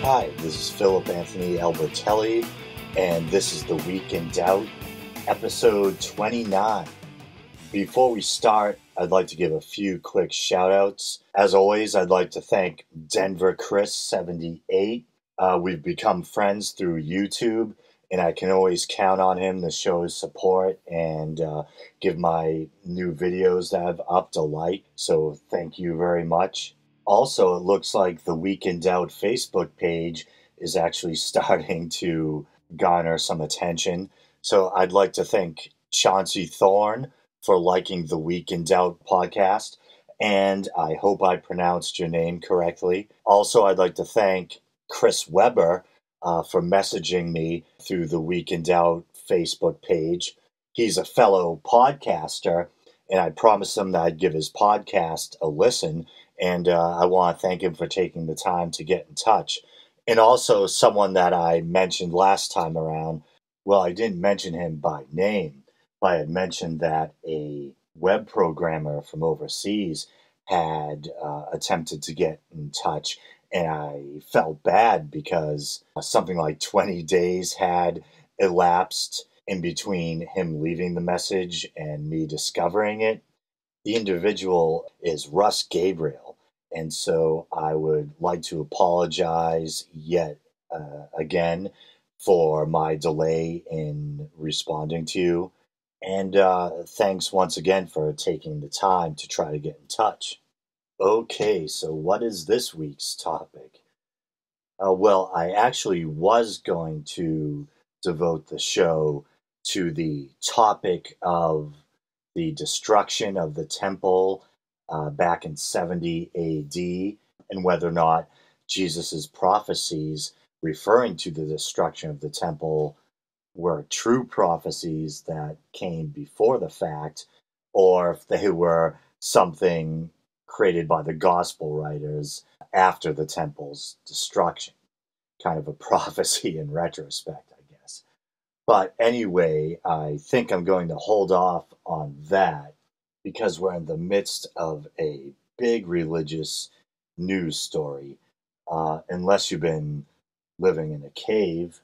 Hi, this is Philip Anthony Albertelli, and this is The Week in Doubt, episode 29. Before we start, I'd like to give a few quick shout-outs. As always, I'd like to thank Denver Chris 78. We've become friends through YouTube, and I can always count on him to show his support and give my new videos that I've upped a like, so thank you very much. Also, it looks like the Week in Doubt Facebook page is actually starting to garner some attention. So I'd like to thank Chauncey Thorne for liking the Week in Doubt podcast, and I hope I pronounced your name correctly. Also, I'd like to thank Chris Weber for messaging me through the Week in Doubt Facebook page. He's a fellow podcaster, and I promised him that I'd give his podcast a listen. And I want to thank him for taking the time to get in touch. And also someone that I mentioned last time around, well, I didn't mention him by name, but I had mentioned that a web programmer from overseas had attempted to get in touch. And I felt bad because something like 20 days had elapsed in between him leaving the message and me discovering it. The individual is Russ Gabriel, and so I would like to apologize yet again for my delay in responding to you, and thanks once again for taking the time to try to get in touch. Okay, so what is this week's topic? Well, I actually was going to devote the show to the topic of the destruction of the temple back in 70 AD and whether or not Jesus' prophecies referring to the destruction of the temple were true prophecies that came before the fact, or if they were something created by the gospel writers after the temple's destruction. Kind of a prophecy in retrospect, I guess. But anyway, I think I'm going to hold off on that because we're in the midst of a big religious news story. Unless you've been living in a cave,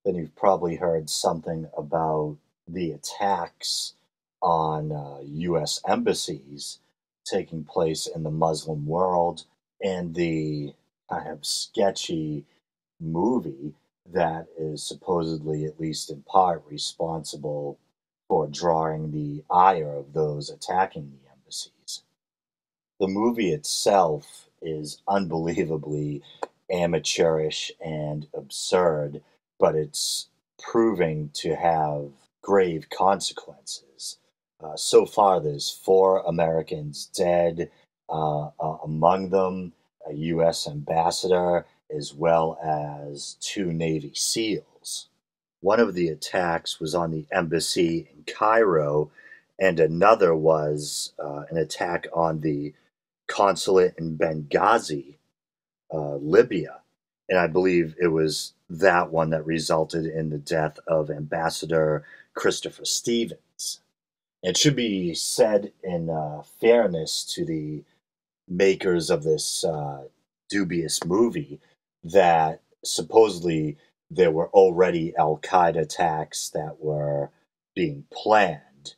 then you've probably heard something about the attacks on U.S. embassies taking place in the Muslim world and the kind of sketchy movie that is supposedly, at least in part, responsible for drawing the ire of those attacking the embassies. The movie itself is unbelievably amateurish and absurd, but it's proving to have grave consequences. So far, there's 4 Americans dead, among them a U.S. ambassador, as well as 2 Navy SEALs. One of the attacks was on the embassy in Cairo, and another was an attack on the consulate in Benghazi, Libya. And I believe it was that one that resulted in the death of Ambassador Christopher Stevens. It should be said in fairness to the makers of this dubious movie that supposedly there were already Al-Qaeda attacks that were being planned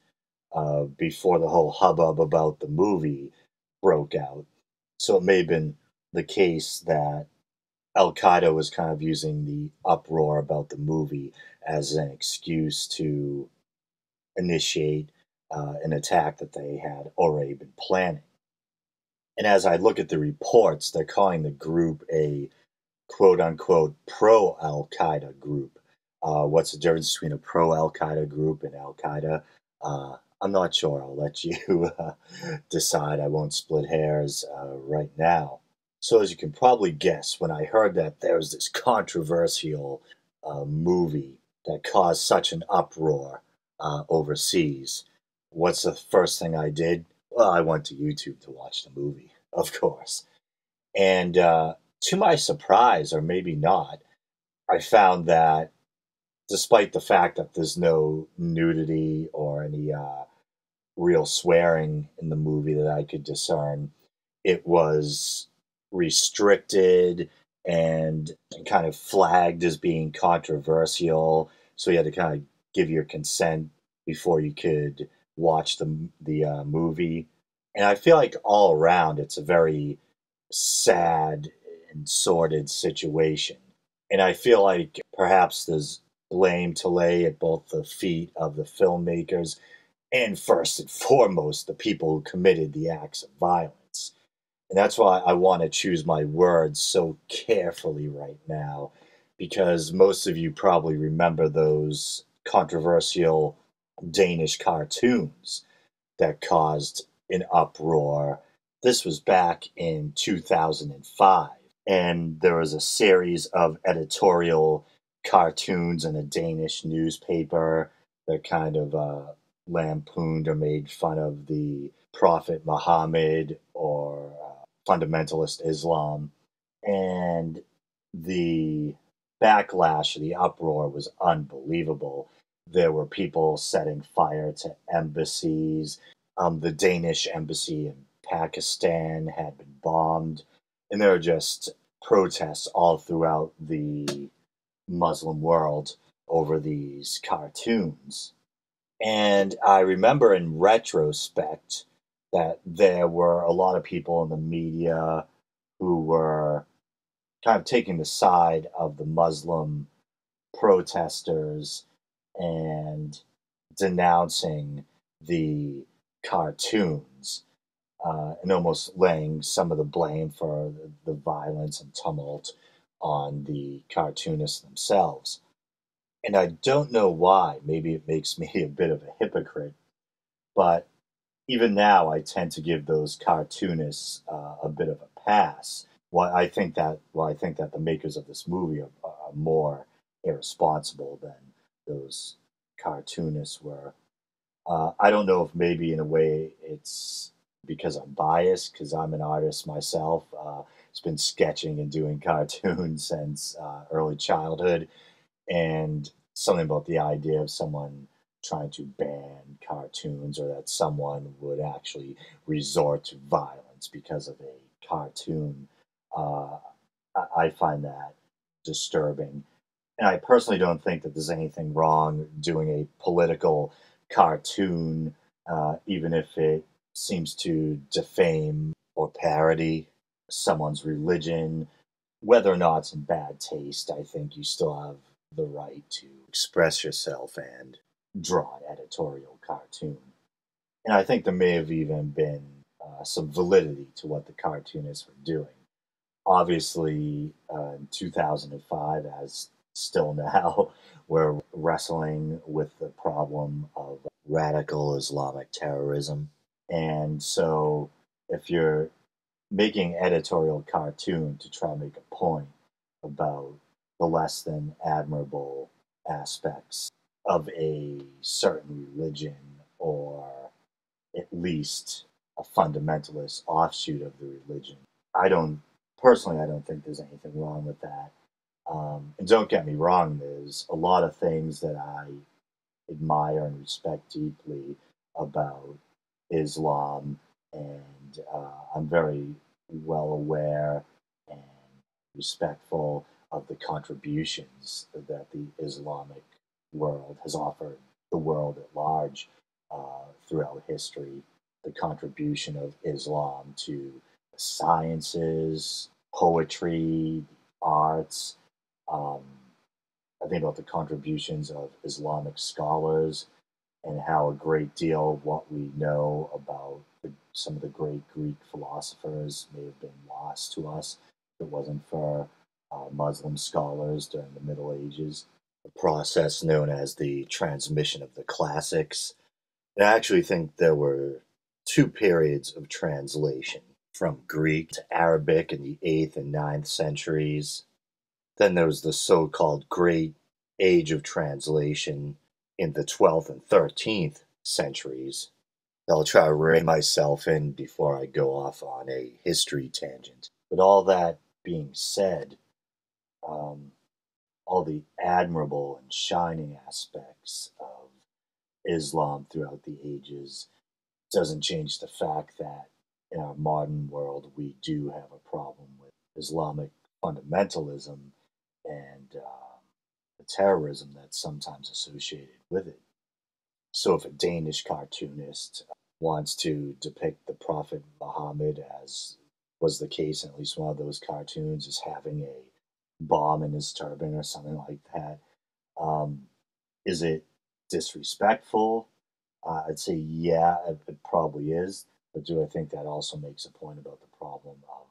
before the whole hubbub about the movie broke out. So it may have been the case that Al-Qaeda was kind of using the uproar about the movie as an excuse to initiate an attack that they had already been planning. And as I look at the reports, they're calling the group a quote-unquote pro-Al-Qaeda group. What's the difference between a pro-Al-Qaeda group and Al-Qaeda? I'm not sure. I'll let you decide. I won't split hairs right now. So as you can probably guess, when I heard that there was this controversial movie that caused such an uproar overseas, what's the first thing I did? Well, I went to YouTube to watch the movie, of course. And to my surprise, or maybe not, I found that despite the fact that there's no nudity or any real swearing in the movie that I could discern, it was restricted and kind of flagged as being controversial. So you had to kind of give your consent before you could watch the movie. And I feel like all around, it's a very sad and sordid situation. And I feel like perhaps there's blame to lay at both the feet of the filmmakers and first and foremost, the people who committed the acts of violence. And that's why I want to choose my words so carefully right now, because most of you probably remember those controversial Danish cartoons that caused an uproar. This was back in 2005, and there was a series of editorial cartoons in a Danish newspaper that kind of lampooned or made fun of the Prophet Muhammad or fundamentalist Islam. And the backlash, the uproar was unbelievable. There were people setting fire to embassies. The Danish embassy in Pakistan had been bombed. And there were just protests all throughout the Muslim world over these cartoons. And I remember in retrospect that there were a lot of people in the media who were kind of taking the side of the Muslim protesters and denouncing the cartoons, and almost laying some of the blame for the violence and tumult on the cartoonists themselves. And I don't know why. Maybe it makes me a bit of a hypocrite, but even now I tend to give those cartoonists a bit of a pass. I think that the makers of this movie are more irresponsible than those cartoonists were. I don't know if maybe in a way it's because I'm biased, because I'm an artist myself. It's been sketching and doing cartoons since early childhood, and something about the idea of someone trying to ban cartoons, or that someone would actually resort to violence because of a cartoon. Uh, I find that disturbing. And I personally don't think that there's anything wrong doing a political cartoon, even if it seems to defame or parody someone's religion. Whether or not it's in bad taste, I think you still have the right to express yourself and draw an editorial cartoon. And I think there may have even been some validity to what the cartoonists were doing. Obviously, in 2005, as still now, we're wrestling with the problem of radical Islamic terrorism. And so, if you're making editorial cartoon to try to make a point about the less than admirable aspects of a certain religion, or at least a fundamentalist offshoot of the religion. I don't Personally, I don't think there's anything wrong with that. And don't get me wrong, there's a lot of things that I admire and respect deeply about Islam, and I'm very well aware and respectful of the contributions that the Islamic world has offered the world at large throughout history. The contribution of Islam to the sciences, poetry, arts. Um, I think about the contributions of Islamic scholars and how a great deal of what we know about some of the great Greek philosophers may have been lost to us if it wasn't for Muslim scholars during the Middle Ages. A process known as the transmission of the classics. And I actually think there were two periods of translation, from Greek to Arabic in the 8th and 9th centuries. Then there was the so called Great Age of Translation in the 12th and 13th centuries. I'll try to rein myself in before I go off on a history tangent. But all that being said, um, all the admirable and shining aspects of Islam throughout the ages doesn't change the fact that in our modern world we do have a problem with Islamic fundamentalism and the terrorism that's sometimes associated with it. So if a Danish cartoonist wants to depict the Prophet Muhammad, as was the case in at least one of those cartoons, as having a bomb in his turban or something like that, um, is it disrespectful? I'd say, yeah, it probably is. But do I think that also makes a point about the problem of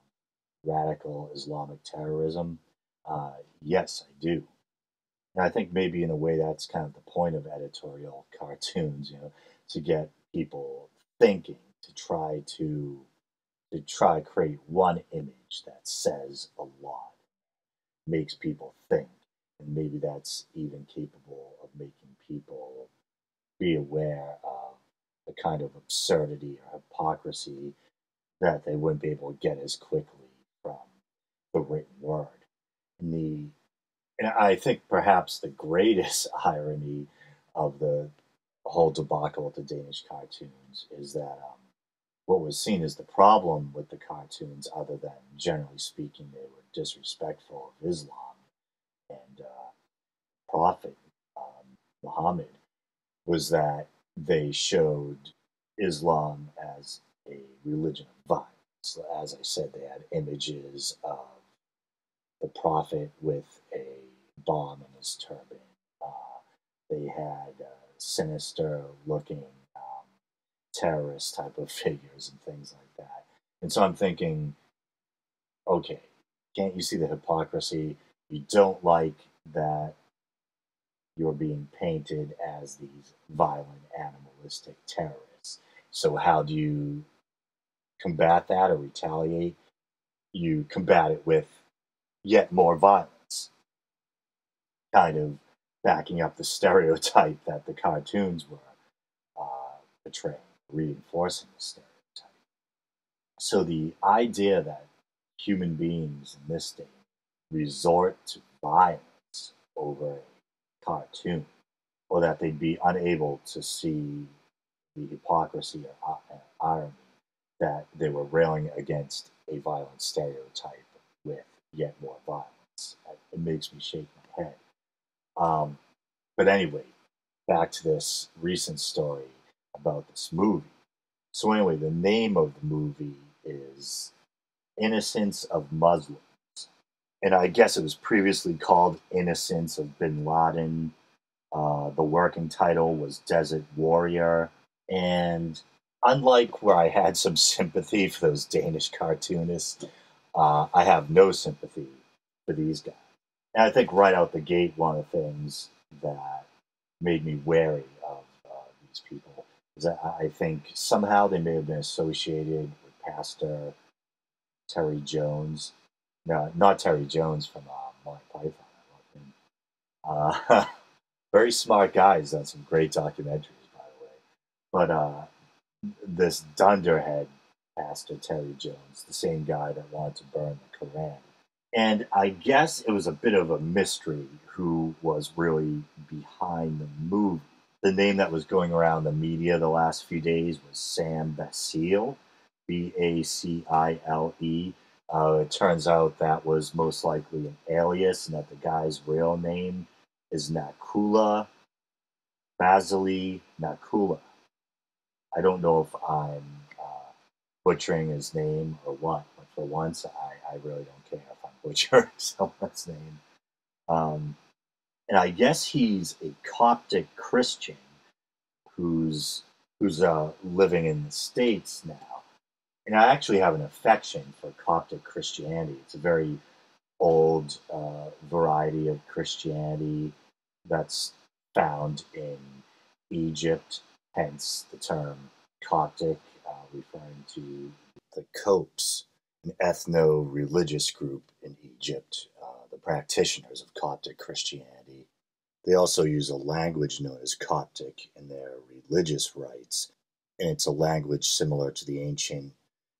radical Islamic terrorism? Yes, I do. And I think maybe in a way that's kind of the point of editorial cartoons, to get people thinking, to try to create one image that says a lot, makes people think, and maybe that's even capable of making people be aware of the kind of absurdity or hypocrisy that they wouldn't be able to get as quickly from the written word. And I think perhaps the greatest irony of the whole debacle with the Danish cartoons is that what was seen as the problem with the cartoons, other than generally speaking, they were disrespectful of Islam and Prophet Muhammad, was that they showed Islam as a religion of violence. As I said, they had images of the Prophet with a bomb in his turban. They had sinister looking terrorist type of figures and things like that. And so I'm thinking, okay, can't you see the hypocrisy? You don't like that you're being painted as these violent, animalistic terrorists. So how do you combat that or retaliate? You combat it with yet more violence, kind of backing up the stereotype that the cartoons were portraying, reinforcing the stereotype. So the idea that human beings in this day resort to violence over a cartoon, or that they'd be unable to see the hypocrisy or irony that they were railing against a violent stereotype with yet more violence. It makes me shake my head. Um, but anyway, back to this recent story about this movie. So anyway, the name of the movie is Innocence of Muslims. And I guess it was previously called Innocence of Bin Laden. The working title was Desert Warrior. And unlike where I had some sympathy for those Danish cartoonists, I have no sympathy for these guys. And I think right out the gate, one of the things that made me wary of these people is that I think somehow they may have been associated with Pastor Terry Jones. No, not Terry Jones from Monty Python. I love him. Very smart guy. He's done some great documentaries, by the way. But this dunderhead, Pastor Terry Jones, the same guy that wanted to burn the Koran. And I guess it was a bit of a mystery who was really behind the movie. The name that was going around the media the last few days was Sam Basile, Bacile. It turns out that was most likely an alias, and that the guy's real name is Nakula Basili Nakula. I don't know if I'm butchering his name or what, but for once, I really don't care if I'm butchering someone's name. And I guess he's a Coptic Christian who's living in the States now. And I actually have an affection for Coptic Christianity. It's a very old variety of Christianity that's found in Egypt, hence the term Coptic, referring to the Copts, an ethno-religious group in Egypt, the practitioners of Coptic Christianity. They also use a language known as Coptic in their religious rites, and it's a language similar to the ancient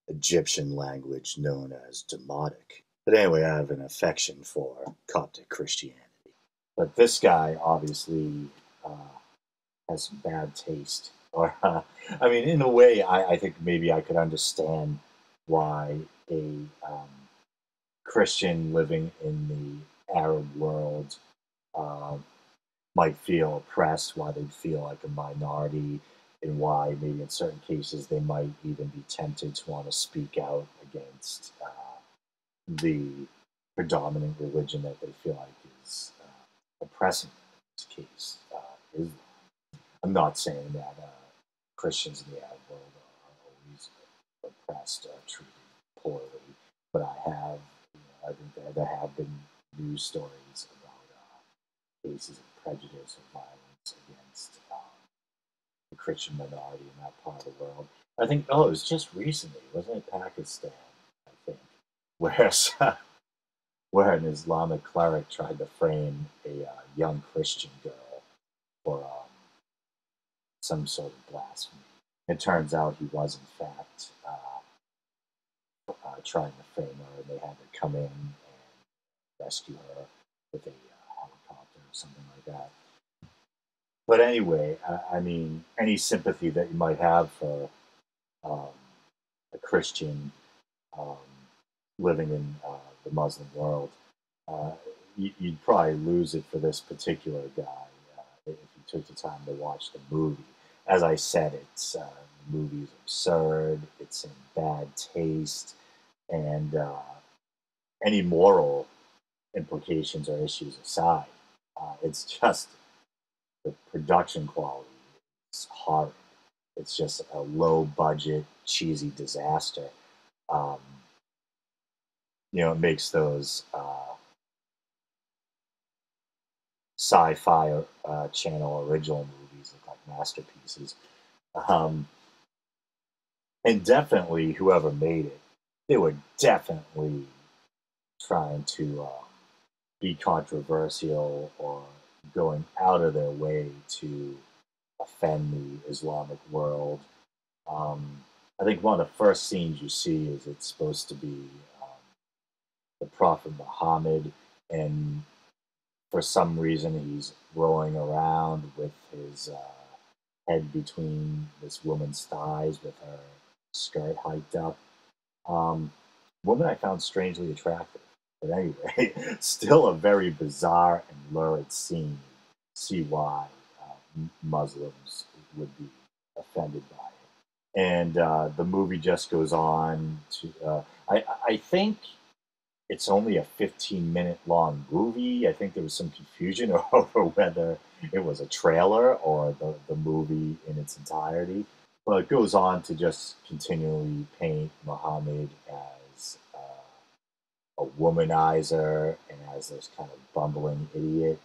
Egyptian language known as Demotic. But anyway, I have an affection for Coptic Christianity. But this guy obviously has some bad taste. Or, I mean, in a way, I think maybe I could understand why a Christian living in the Arab world um, might feel oppressed, why they feel like a minority, and why maybe in certain cases they might even be tempted to want to speak out against the predominant religion that they feel like is oppressing them. In this case, Islam. I'm not saying that Christians in the Arab world are always oppressed or treated poorly, but I think there have been news stories about cases of prejudice or violence against the Christian minority in that part of the world. I think, it was just recently, wasn't it Pakistan, I think, where, where an Islamic cleric tried to frame a young Christian girl for some sort of blasphemy. It turns out he was, in fact, trying to frame her, and they had to come in and rescue her with a helicopter or something like that. But anyway, I mean, any sympathy that you might have for um, a Christian um, living in the Muslim world, uh, you'd probably lose it for this particular guy if you took the time to watch the movie. As I said, the movie is absurd. It's in bad taste, and any moral implications or issues aside, it's just the production quality is horrid. It's just a low budget, cheesy disaster. Um, it makes those sci-fi channel original movies look like masterpieces. Um, and definitely, whoever made it, they were definitely trying to be controversial or going out of their way to offend the Islamic world. Um, I think one of the first scenes you see is it's supposed to be um, the Prophet Muhammad, and for some reason he's rolling around with his head between this woman's thighs with her skirt hiked up. Um, Woman I found strangely attractive. But anyway, still a very bizarre and lurid scene. See why Muslims would be offended by it. And the movie just goes on to. I think it's only a 15-minute long movie. I think there was some confusion over whether it was a trailer or the movie in its entirety. But it goes on to just continually paint Muhammad as a womanizer and as this kind of bumbling idiot.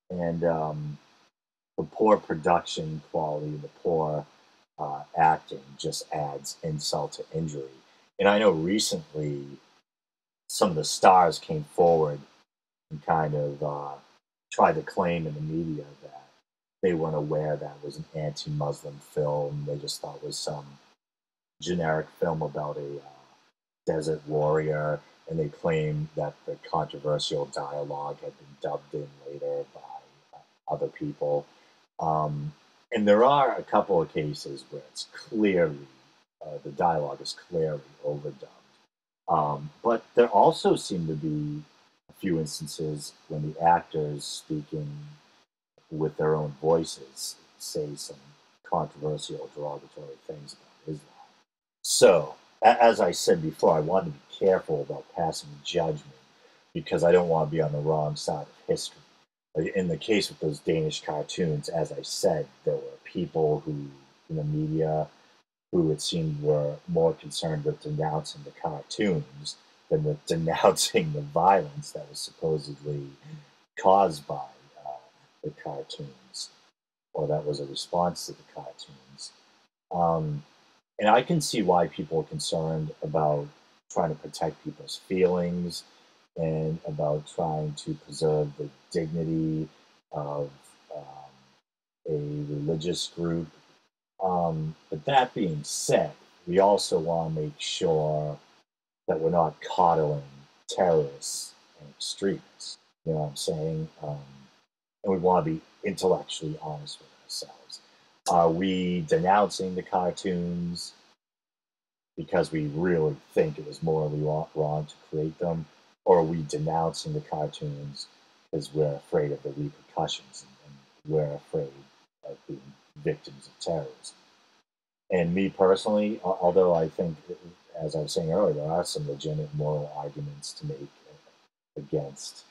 And the poor production quality, the poor acting just adds insult to injury. And I know recently some of the stars came forward and kind of tried to claim in the media that they weren't aware that it was an anti-Muslim film. They just thought it was some generic film about a desert warrior, and they claimed that the controversial dialogue had been dubbed in later by other people. Um, and there are a couple of cases where it's clearly, the dialogue is clearly overdubbed. But there also seem to be a few instances when the actors speaking with their own voices say some controversial, derogatory things about Islam. So, as I said before, I want to be careful about passing judgment because I don't want to be on the wrong side of history. In the case with those Danish cartoons, as I said, there were people who, in the media, who it seemed were more concerned with denouncing the cartoons than with denouncing the violence that was supposedly caused by uh, the cartoons, or that was a response to the cartoons. Um, and I can see why people are concerned about trying to protect people's feelings and about trying to preserve the dignity of a religious group. But that being said, we also want to make sure that we're not coddling terrorists and extremists. You know what I'm saying? And we want to be intellectually honest with ourselves. Are we denouncing the cartoons because we really think it was morally wrong to create them? or are we denouncing the cartoons because we're afraid of the repercussions and we're afraid of being victims of terrorism? And me personally, although I think, as I was saying earlier, there are some legitimate moral arguments to make against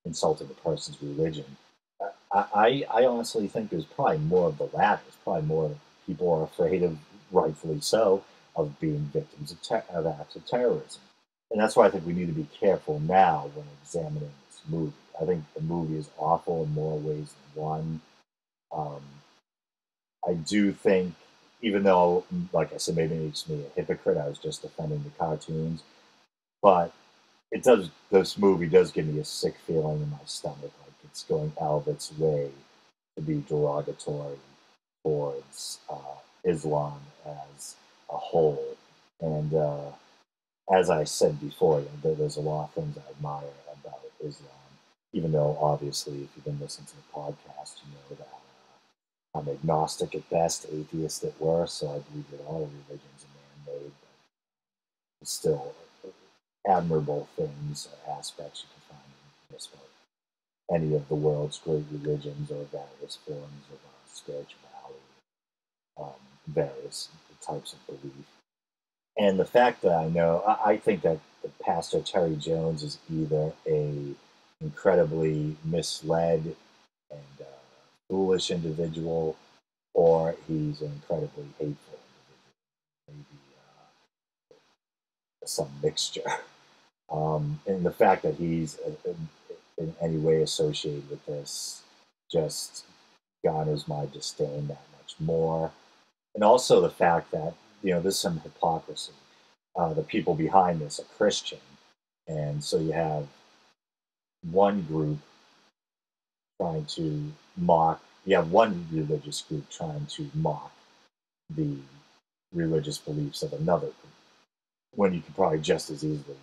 insulting a person's religion. I honestly think there's probably more of the latter. There's probably more people are afraid of, rightfully so, of being victims of acts of terrorism. And that's why I think we need to be careful now when examining this movie. I think the movie is awful in more ways than one. Um, I do think, even though, like I said, maybe it makes me a hypocrite, I was just defending the cartoons, but it does. This movie does give me a sick feeling in my stomach, like it's going out of its way to be derogatory towards Islam as a whole. And as I said before, there's a lot of things I admire about Islam, even though obviously, if you've been listening to the podcast, you know that I'm agnostic at best, atheist at worst, so I believe that all religions are man-made, but still admirable things or aspects you can find in just about any of the world's great religions or various forms of spirituality, various types of belief. And the fact that I think that the Pastor Terry Jones is either a incredibly misled and foolish individual, or he's an incredibly hateful individual, maybe some mixture. And the fact that he's in any way associated with this just garners my disdain that much more. And also the fact that, there's some hypocrisy. The people behind this are Christian. And so you have one group trying to you have one religious group trying to mock the religious beliefs of another group, when you could probably just as easily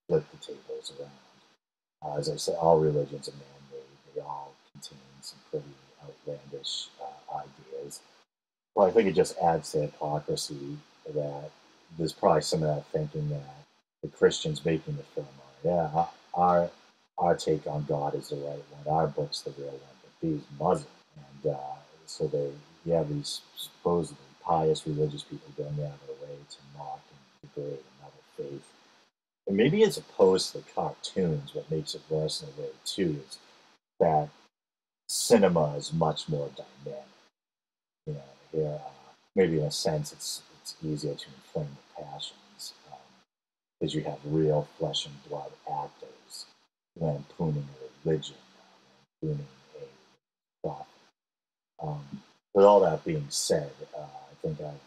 flip the tables around. As I said, all religions are man-made. They all contain some pretty outlandish ideas. Well, I think it just adds to hypocrisy that there's probably some of that thinking that the Christians making the film are, yeah, our take on God is the right one, our book's the real one, but these Muslims. And so you have these supposedly pious religious people going out of their way to mock and degrade another faith. And maybe as opposed to the cartoons, what makes it worse in a way too is that cinema is much more dynamic. Here, maybe in a sense, it's easier to inflame the passions because you have real flesh and blood actors lampooning a religion, lampooning a prophet. With all that being said, I think I've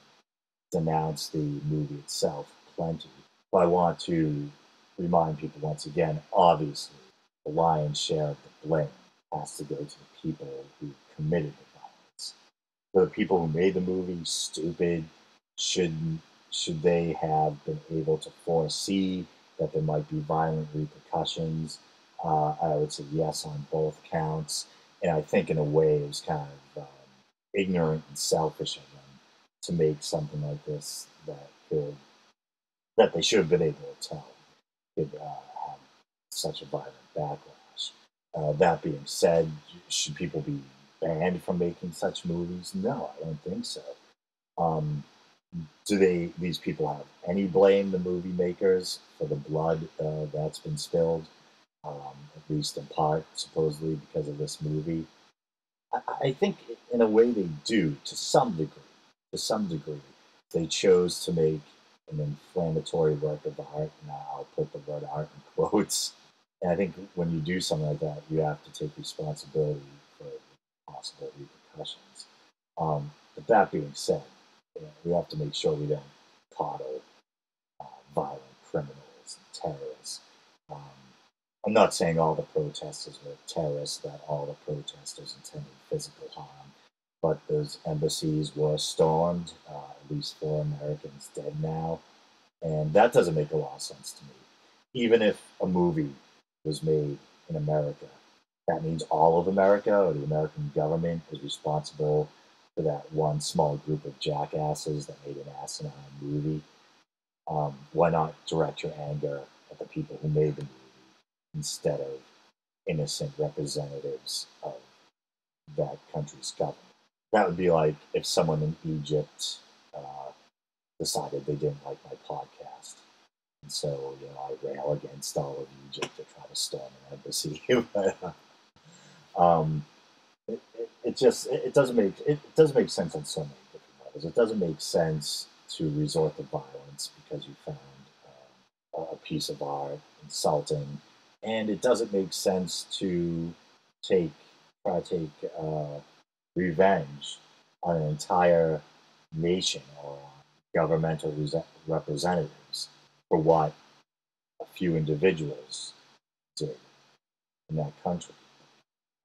denounced the movie itself plenty. But I want to remind people once again, obviously, the lion's share of the blame has to go to the people who committed the violence. For the people who made the movie stupid, should should they have been able to foresee that there might be violent repercussions? I would say yes on both counts. And I think in a way it was kind of ignorant and selfish of them to make something like this that they should have been able to tell could have such a violent backlash. That being said, should people be banned from making such movies? No, I don't think so. Um, do these people have any blame, the movie makers, for the blood that's been spilled? At least in part, supposedly because of this movie. I think in a way they do, to some degree. To some degree, they chose to make an inflammatory work of art. Now I'll put the word art in quotes. And I think when you do something like that, you have to take responsibility for possible repercussions. But that being said, we have to make sure we don't coddle violent criminals and terrorists. Um, I'm not saying all the protesters were terrorists, that all the protesters intended physical harm, but those embassies were stormed, at least 4 Americans dead now, and that doesn't make a lot of sense to me. Even if a movie was made in America, that means all of America or the American government is responsible for that one small group of jackasses that made an asinine movie. Why not direct your anger at the people who made the movie instead of innocent representatives of that country's government. That would be like if someone in Egypt decided they didn't like my podcast. And so, I rail against all of Egypt to try to storm an embassy. But, um, it doesn't make sense on so many different levels. It doesn't make sense to resort to violence because you found a piece of art insulting, and it doesn't make sense to take try to take revenge on an entire nation or governmental representatives for what a few individuals did in that country.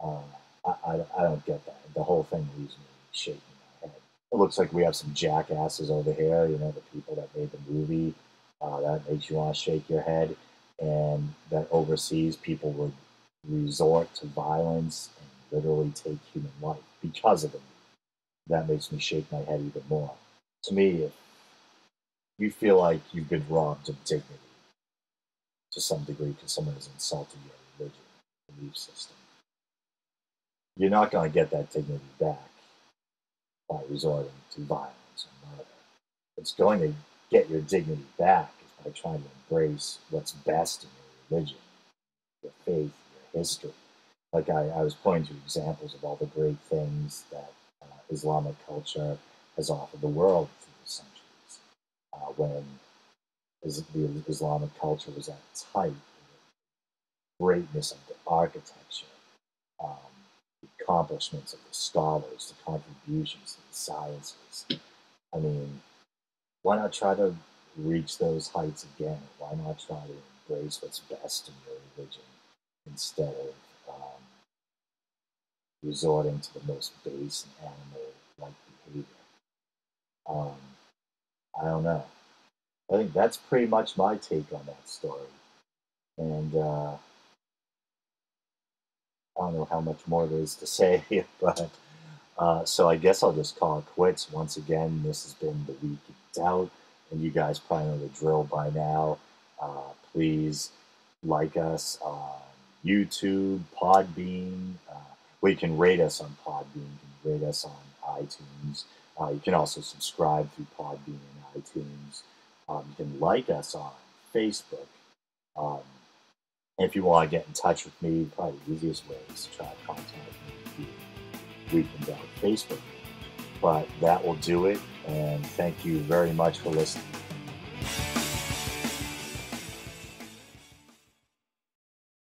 Uh, I don't get that. The whole thing leaves me shaking my head. It looks like we have some jackasses over here, the people that made the movie. That makes you want to shake your head. And that overseas people would resort to violence and literally take human life because of the movie. That makes me shake my head even more. To me, if you feel like you've been robbed of dignity to some degree because someone has insulted your religion, belief system, you're not going to get that dignity back by resorting to violence or murder. What's going to get your dignity back is by trying to embrace what's best in your religion, your faith, your history. Like I was pointing to examples of all the great things that Islamic culture has offered the world through the centuries. When the Islamic culture was at its height, the greatness of the architecture, um, the accomplishments of the scholars, the contributions to the sciences. I mean, why not try to reach those heights again? Why not try to embrace what's best in your religion instead of resorting to the most base and animal-like behavior? Um, I don't know. I think that's pretty much my take on that story. And I don't know how much more there is to say, but so I guess I'll just call it quits. Once again, this has been the Week in Doubt, and you guys probably know the drill by now. Please like us on YouTube, Podbean. Well, you can rate us on Podbean. You can rate us on iTunes. You can also subscribe through Podbean and iTunes. You can like us on Facebook. Um, and if you want to get in touch with me, probably the easiest way is to try to contact me through Week in Doubt Facebook. But that will do it, and thank you very much for listening.